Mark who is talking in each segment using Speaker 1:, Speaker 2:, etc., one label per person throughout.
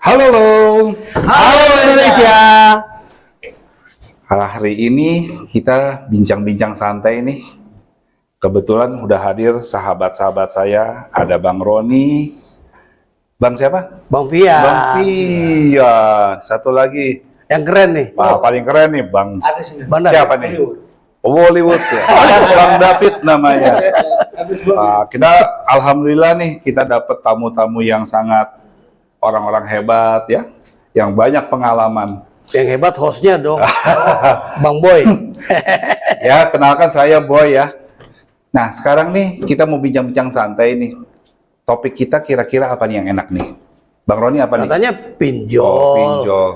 Speaker 1: Halo, halo.
Speaker 2: Halo Indonesia.
Speaker 1: Hari ini kita bincang-bincang santai nih. Kebetulan udah hadir sahabat-sahabat saya. Ada Bang Roni. Bang siapa?
Speaker 2: Bang Pian.
Speaker 1: Bang Pian. Satu lagi.
Speaker 2: Yang keren nih.
Speaker 1: Paling keren nih Bang.
Speaker 2: Bang
Speaker 1: Siapa nih? Bollywood ya. Bang David namanya. Kita alhamdulillah nih kita dapat tamu-tamu yang sangat orang-orang hebat ya, yang banyak pengalaman.
Speaker 2: Yang hebat hostnya dong. Bang Boy.
Speaker 1: Ya, kenalkan saya Boy ya. Nah, sekarang nih kita mau bincang-bincang santai nih. Topik kita kira-kira apa nih yang enak nih? Bang Roni apa nih?
Speaker 2: Katanya pinjol.
Speaker 1: Oh, pinjol.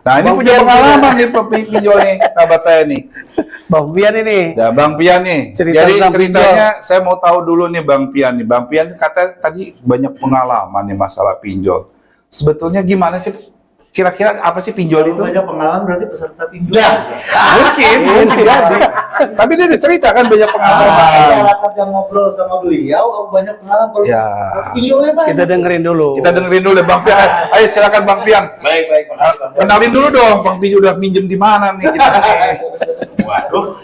Speaker 1: Nah, ini
Speaker 2: Bang
Speaker 1: punya
Speaker 2: Pian
Speaker 1: pengalaman nih pinjol nih, sahabat saya nih.
Speaker 2: Bang Pian ini.
Speaker 1: Ya, Bang Pian nih.
Speaker 2: Cerita
Speaker 1: Jadi
Speaker 2: tentang
Speaker 1: ceritanya saya mau tahu dulu nih Bang Pian nih. Bang Pian kata tadi banyak pengalaman nih masalah pinjol. Sebetulnya gimana sih? Kira-kira apa sih pinjol itu?
Speaker 3: Banyak pengalaman berarti peserta pinjol.
Speaker 1: Mungkin jadi. Tapi dia udah cerita kan banyak pengalaman.
Speaker 3: Masyarakat yang ngobrol sama beliau banyak pengalaman kalau
Speaker 1: Ya.
Speaker 3: pinjolnya banyak.
Speaker 2: Kita dengerin dulu.
Speaker 1: Kita dengerin dulu ya Bang Pian. Ayo silakan Bang Pian.
Speaker 3: Baik, makasih, Bang.
Speaker 1: Kenalin dulu dong Bang Pian udah minjem di mana nih kita nih.
Speaker 3: Waduh.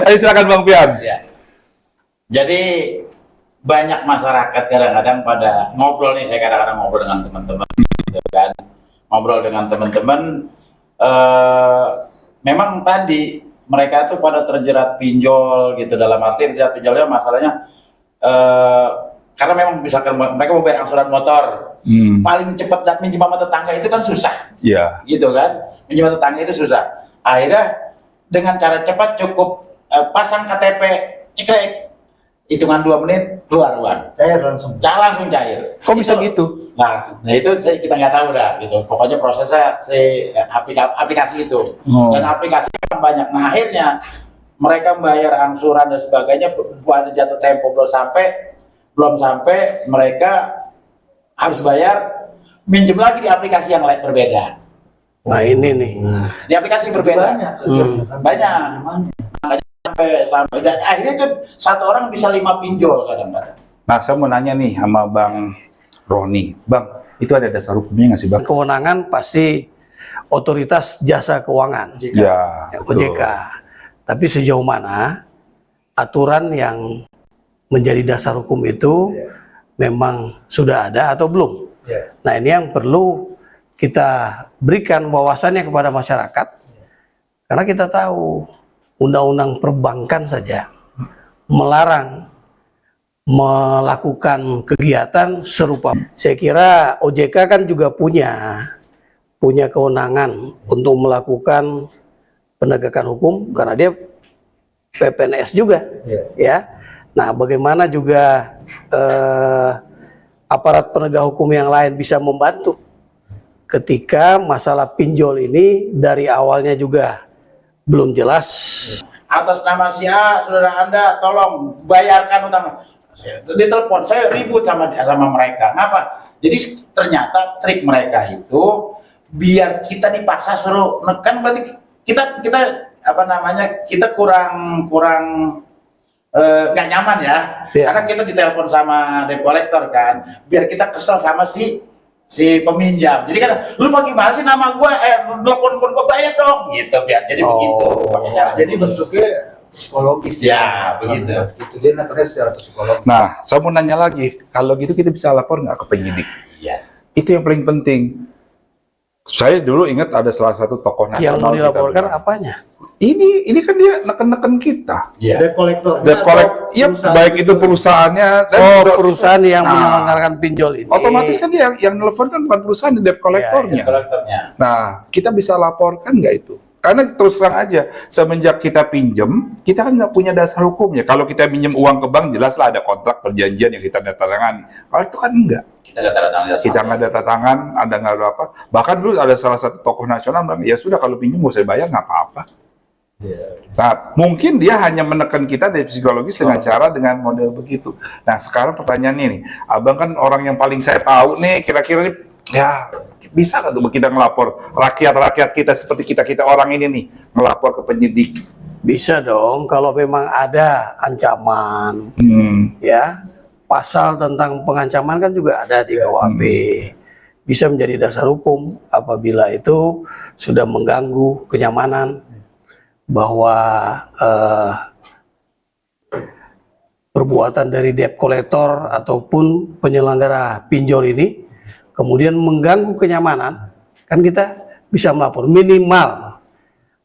Speaker 1: Ayo silakan Bang Pian.
Speaker 3: Ya. Jadi banyak masyarakat kadang-kadang pada ngobrol nih, saya kadang-kadang ngobrol dengan teman-teman gitu kan. Ngobrol dengan teman-teman memang tadi mereka tuh pada terjerat pinjol gitu, dalam arti terjerat pinjolnya masalahnya karena memang misalkan mereka mau bayar angsuran motor, paling cepat minjem sama tetangga itu kan susah.
Speaker 1: Iya.
Speaker 3: Gitu kan, minjem sama tetangga itu susah. Akhirnya dengan cara cepat cukup pasang KTP, cekrek, hitungan 2 menit keluar uang. Langsung cair.
Speaker 1: Kok bisa gitu?
Speaker 3: Nah itu kita nggak tahu dah gitu. Pokoknya prosesnya aplikasi itu. Dan aplikasi memang banyak. Nah akhirnya mereka membayar angsuran dan sebagainya, ada jatuh tempo belum sampai mereka harus bayar, minjem lagi di aplikasi yang lain berbeda.
Speaker 2: Nah ini nih.
Speaker 3: Di aplikasi yang berbeda banyak. Sampai dan akhirnya kan satu orang bisa 5 pinjol kadang-kadang.
Speaker 1: Nah saya mau nanya nih sama Bang Roni. Bang, itu ada dasar hukumnya nggak sih Bang?
Speaker 2: Kewenangan pasti otoritas jasa keuangan.
Speaker 1: Ya,
Speaker 2: OJK. Tapi sejauh mana aturan yang menjadi dasar hukum itu memang sudah ada atau belum? Nah ini yang perlu kita berikan wawasannya kepada masyarakat, karena kita tahu undang-undang perbankan saja melarang melakukan kegiatan serupa. Saya kira OJK kan juga punya kewenangan untuk melakukan penegakan hukum karena dia PPNS juga, ya. Nah, bagaimana juga aparat penegak hukum yang lain bisa membantu ketika masalah pinjol ini dari awalnya juga belum jelas.
Speaker 3: Atas nama si A, saudara Anda, tolong bayarkan utang. Di telepon saya ribut sama mereka. Kenapa? Jadi ternyata trik mereka itu biar kita dipaksa suruh nekan, berarti kita kurang nggak nyaman ya. Karena kita ditelepon sama debt collector kan, biar kita kesel sama si peminjam. Jadi kan lu mau gimana sih, nama gue telepon gue bayar dong gitu, biar jadi begitu.
Speaker 4: Jadi bentuknya psikologis.
Speaker 3: Ya begitu.
Speaker 4: Itu dia namanya secara psikologis.
Speaker 1: Nah, saya mau nanya lagi. Kalau gitu kita bisa lapor nggak ke penyidik?
Speaker 3: Iya.
Speaker 1: Itu yang paling penting. Saya dulu ingat ada salah satu tokoh nasional.
Speaker 2: Yang mau
Speaker 1: kita
Speaker 2: dilaporkan
Speaker 1: bilang,
Speaker 2: apanya?
Speaker 1: Ini kan dia neken-neken kita.
Speaker 3: Iya.
Speaker 4: Debt collector.
Speaker 1: Debt collect, ya baik itu perusahaannya dan
Speaker 2: Perusahaan yang
Speaker 1: Nah,
Speaker 2: menyelenggarakan pinjol ini.
Speaker 1: otomatis kan dia yang nelfon kan bukan perusahaan, debt collectornya.
Speaker 3: Kolektornya.
Speaker 1: Nah, kita bisa laporkan nggak itu? Karena terus terang aja, semenjak kita pinjem, kita kan nggak punya dasar hukumnya. Kalau kita pinjem uang ke bank, jelas lah ada kontrak perjanjian yang kita tanda-tangani. Kalau itu kan enggak.
Speaker 3: Kita nggak tanda tangan.
Speaker 1: Kita nggak ada tangan, ada nggak ada apa. Bahkan dulu ada salah satu tokoh nasional bilang, ya sudah kalau pinjem mau saya bayar nggak apa-apa. Nah, mungkin dia hanya menekan kita dari psikologis dengan cara dengan model begitu. Nah, sekarang pertanyaannya nih, abang kan orang yang paling saya tahu nih, kira-kira nih, ya bisa nggak tuh kita ngelapor rakyat-rakyat kita seperti kita orang ini nih, ngelapor ke penyidik?
Speaker 2: Bisa dong, kalau memang ada ancaman, ya pasal tentang pengancaman kan juga ada di KUHP. bisa menjadi dasar hukum apabila itu sudah mengganggu kenyamanan, bahwa perbuatan dari debt collector ataupun penyelenggara pinjol ini kemudian mengganggu kenyamanan, kan kita bisa melapor. Minimal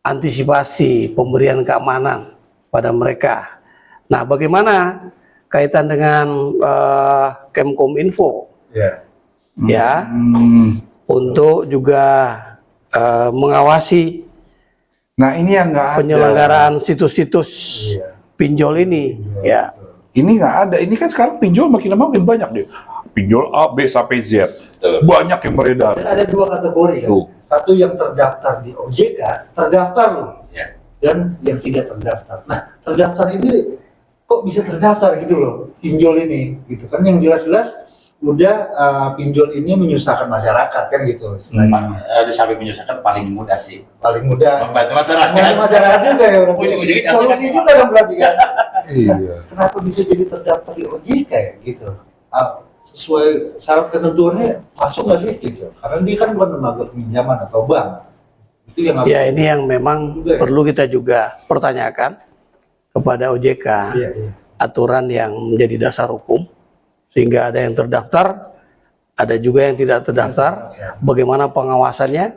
Speaker 2: antisipasi pemberian keamanan pada mereka. Nah, bagaimana kaitan dengan Kemkominfo ya untuk juga mengawasi
Speaker 1: Nah ini yang nggak ada.
Speaker 2: penyelenggaraan situs-situs pinjol ini ya.
Speaker 1: Ini nggak ada. Ini kan sekarang pinjol makin lama makin banyak deh. Pinjol A, B sampai Z. Banyak yang beredar.
Speaker 4: Dan ada dua kategori kan.
Speaker 1: Tuh.
Speaker 4: Satu yang terdaftar di OJK, terdaftar loh.
Speaker 3: Ya.
Speaker 4: Dan yang tidak terdaftar. Nah, terdaftar ini kok bisa terdaftar gitu loh, pinjol ini gitu kan, yang jelas-jelas udah pinjol ini menyusahkan masyarakat kan gitu.
Speaker 3: Di samping menyusahkan paling mudah sih.
Speaker 4: Paling mudah.
Speaker 3: Membantu masyarakat.
Speaker 4: Membantu masyarakat juga ya.
Speaker 3: Ujung-ujungnya
Speaker 4: Solusi juga dong berarti kan.
Speaker 1: Iya.
Speaker 4: Kenapa bisa jadi terdaftar di OJK ya gitu? Sesuai syarat ketentuannya masuk nggak sih gitu? Karena dia kan bukan lembaga pinjaman atau bank. Itu yang
Speaker 2: Ya, ini yang memang
Speaker 4: juga ya?
Speaker 2: perlu kita juga pertanyakan kepada OJK,
Speaker 4: Iya, iya.
Speaker 2: aturan yang menjadi dasar hukum, sehingga ada yang terdaftar, ada juga yang tidak terdaftar, bagaimana pengawasannya,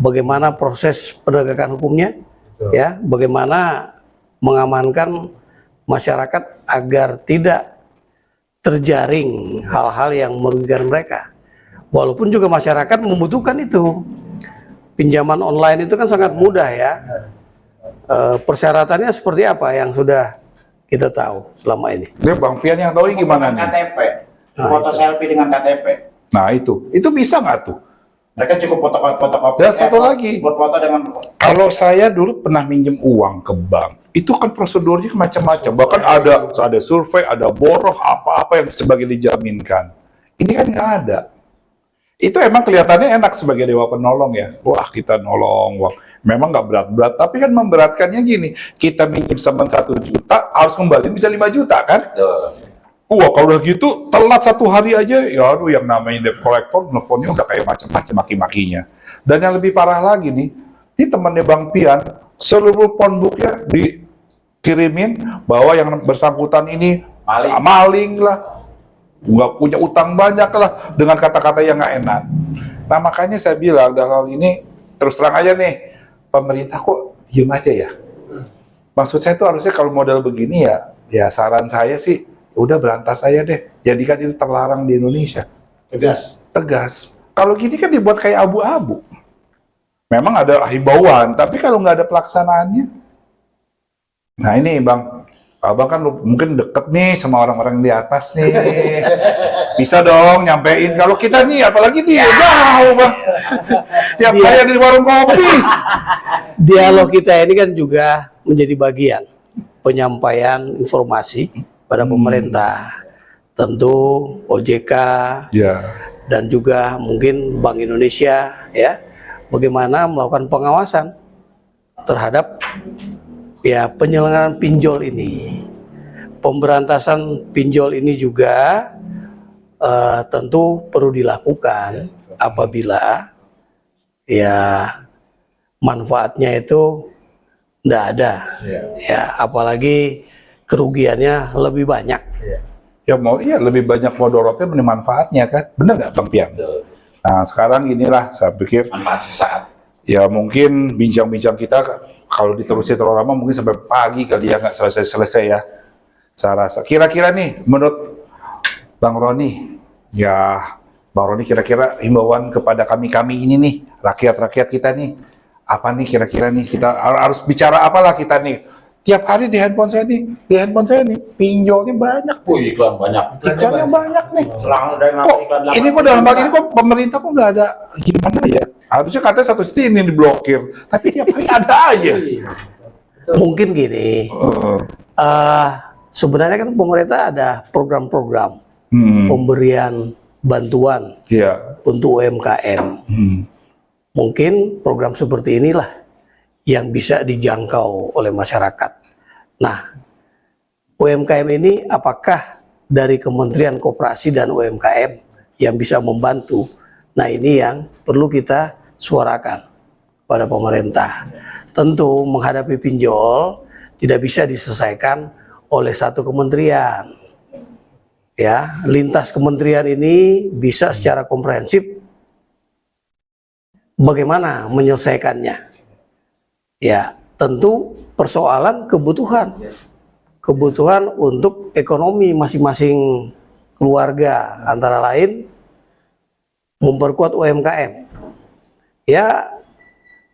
Speaker 2: bagaimana proses penegakan hukumnya,
Speaker 4: Betul.
Speaker 2: ya, bagaimana mengamankan masyarakat agar tidak terjaring hal-hal yang merugikan mereka. Walaupun juga masyarakat membutuhkan itu. Pinjaman online itu kan sangat mudah ya. Persyaratannya seperti apa yang sudah kita tahu selama ini?
Speaker 1: Dia Bang Pian yang tahu ini gimana nih?
Speaker 3: KTP.
Speaker 2: Nah,
Speaker 3: Foto selfie dengan KTP.
Speaker 1: Nah itu bisa nggak tuh?
Speaker 3: Mereka cukup fotokopi.
Speaker 1: Dan satu lagi.
Speaker 3: Buat foto dengan
Speaker 1: Kalau saya dulu pernah minjem uang ke bank, itu kan prosedurnya macam-macam. Bahkan ada survei, ada boroh, apa-apa yang sebagai dijaminkan. Ini kan nggak ada. Itu emang kelihatannya enak sebagai dewa penolong ya. Wah kita nolong, wah. Memang nggak berat-berat, tapi kan memberatkannya gini. Kita minjem sama 1 juta, harus kembali bisa 5 juta kan? Wah kalau udah gitu telat 1 hari aja, ya aduh yang namanya debt collector nelfonnya udah kayak macam-macam maki-makinya. Dan yang lebih parah lagi nih, ini temannya Bang Pian, seluruh phonebooknya dikirimin bahwa yang bersangkutan ini maling lah, nggak punya utang banyak lah, dengan kata-kata yang nggak enak. Nah makanya saya bilang dalam hal ini terus terang aja nih, pemerintah kok diem aja ya? Maksud saya tuh harusnya kalau model begini ya saran saya sih udah berantas aja deh, jadikan itu terlarang di Indonesia. Tegas. Kalau gini kan dibuat kayak abu-abu. Memang ada himbauan, tapi kalau nggak ada pelaksanaannya. Nah ini Bang, Abang kan mungkin deket nih sama orang-orang di atas nih. Bisa dong nyampein. Kalau kita nih, apalagi dia jauh Bang. Tiap hari ada di warung kopi.
Speaker 2: Dialog kita ini kan juga menjadi bagian penyampaian informasi pada pemerintah, tentu OJK dan juga mungkin Bank Indonesia ya, bagaimana melakukan pengawasan terhadap ya penyelenggaraan pinjol ini. Pemberantasan pinjol ini juga tentu perlu dilakukan apabila ya manfaatnya itu tidak ada, ya apalagi kerugiannya lebih banyak.
Speaker 1: Ya lebih banyak modorotnya dibanding manfaatnya kan, benar nggak Bang Pian? Nah sekarang inilah saya pikir
Speaker 3: manfaat sesaat.
Speaker 1: Ya mungkin bincang-bincang kita kalau diterusin terlalu lama mungkin sampai pagi kali ya, nggak selesai-selesai ya. Saya rasa. Kira-kira nih menurut Bang Roni, ya Bang Roni kira-kira himbauan kepada kami ini nih, rakyat-rakyat kita nih, apa nih kira-kira nih kita harus bicara apalah kita nih? Tiap hari di handphone saya nih, pinjolnya banyak.
Speaker 3: Iklan banyak.
Speaker 1: Iklannya banyak nih.
Speaker 3: Selang ada yang
Speaker 1: Kok
Speaker 3: iklan
Speaker 1: ini kok dalam hal ini kok pemerintah kok nggak ada gimana ya? Harusnya katanya satu sisi ini diblokir, tapi tiap hari ada aja.
Speaker 2: Mungkin gini, sebenarnya kan pemerintah ada program-program pemberian bantuan untuk UMKM. Mungkin program seperti inilah yang bisa dijangkau oleh masyarakat. Nah, UMKM ini apakah dari Kementerian Koperasi dan UMKM yang bisa membantu Nah, ini yang perlu kita suarakan pada pemerintah. Tentu menghadapi pinjol tidak bisa diselesaikan oleh satu kementerian. Ya, lintas kementerian ini bisa secara komprehensif bagaimana menyelesaikannya. Ya, tentu persoalan kebutuhan untuk ekonomi masing-masing keluarga, antara lain memperkuat UMKM. Ya,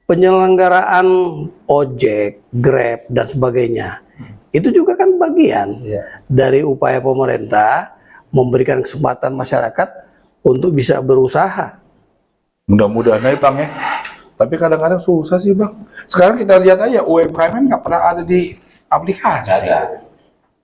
Speaker 2: penyelenggaraan ojek, Grab dan sebagainya itu juga kan bagian dari upaya pemerintah memberikan kesempatan masyarakat untuk bisa berusaha.
Speaker 1: Mudah-mudahan aja Bang ya. Tapi kadang-kadang susah sih Bang. Sekarang kita lihat aja UMKM nggak pernah ada di aplikasi.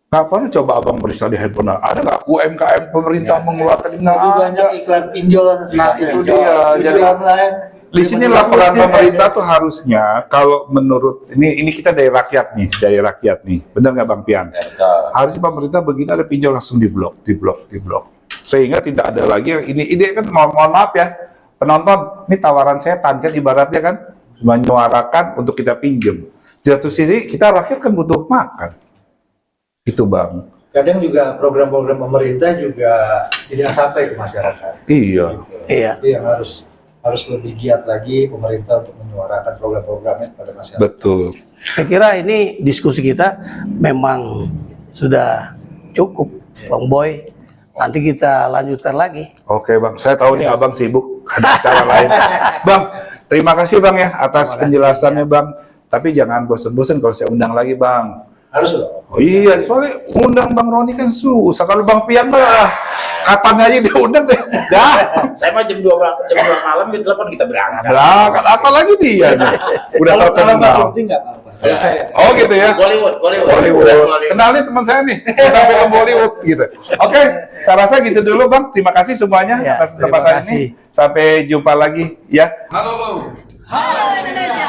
Speaker 1: Nggak pernah coba Abang periksa di handphone. Ada nggak UMKM pemerintah mengeluarkan? Nggak
Speaker 4: Lebih
Speaker 1: ada.
Speaker 4: banyak iklan pinjol.
Speaker 1: Nah itu dia.
Speaker 4: Jadi online.
Speaker 1: Di sini laporan pemerintah tuh harusnya kalau menurut ini kita dari rakyat nih, benar nggak Bang Pian? Harusnya pemerintah begitu ada pinjol langsung diblok, sehingga tidak ada lagi yang ini kan mohon maaf ya penonton, ini tawaran setan kan ibaratnya kan menyuarakan untuk kita pinjem. Di satu sisi kita rakyat kan butuh makan, itu Bang.
Speaker 4: Kadang juga program-program pemerintah juga tidak sampai ke masyarakat.
Speaker 1: Iya.
Speaker 4: Gitu.
Speaker 2: Iya.
Speaker 4: Itu yang harus lebih giat lagi pemerintah untuk menyuarakan program-programnya kepada masyarakat.
Speaker 1: Betul.
Speaker 2: Saya kira ini diskusi kita memang sudah cukup, Bang Boy. Nanti kita lanjutkan lagi.
Speaker 1: Oke Bang, saya tahu nih Abang sibuk ada acara lain. Bang, terima kasih Bang ya atas penjelasannya Bang. Tapi jangan bosan-bosan kalau saya undang lagi Bang.
Speaker 4: Harus loh.
Speaker 1: Oh iya, soalnya undang Bang Roni kan susah. Kalau Bang Pian mah kapan aja diundang deh. Dah.
Speaker 3: Saya mah jam 2 malam gitu telepon kita berangkat.
Speaker 1: Berangkat apalagi dia nih. Udah
Speaker 4: Kalau Mas
Speaker 1: terkenal.
Speaker 4: Lutfi nggak apa-apa. Kalau saya
Speaker 1: Oh gitu ya.
Speaker 3: Bollywood.
Speaker 1: Kenal nih teman saya nih. Kita film Bollywood gitu. Oke, saya rasa gitu dulu Bang. Terima kasih semuanya
Speaker 2: Ya,
Speaker 1: atas
Speaker 2: terima
Speaker 1: kesempatan
Speaker 2: kasih.
Speaker 1: ini. Sampai jumpa lagi ya.
Speaker 5: Halo Indonesia.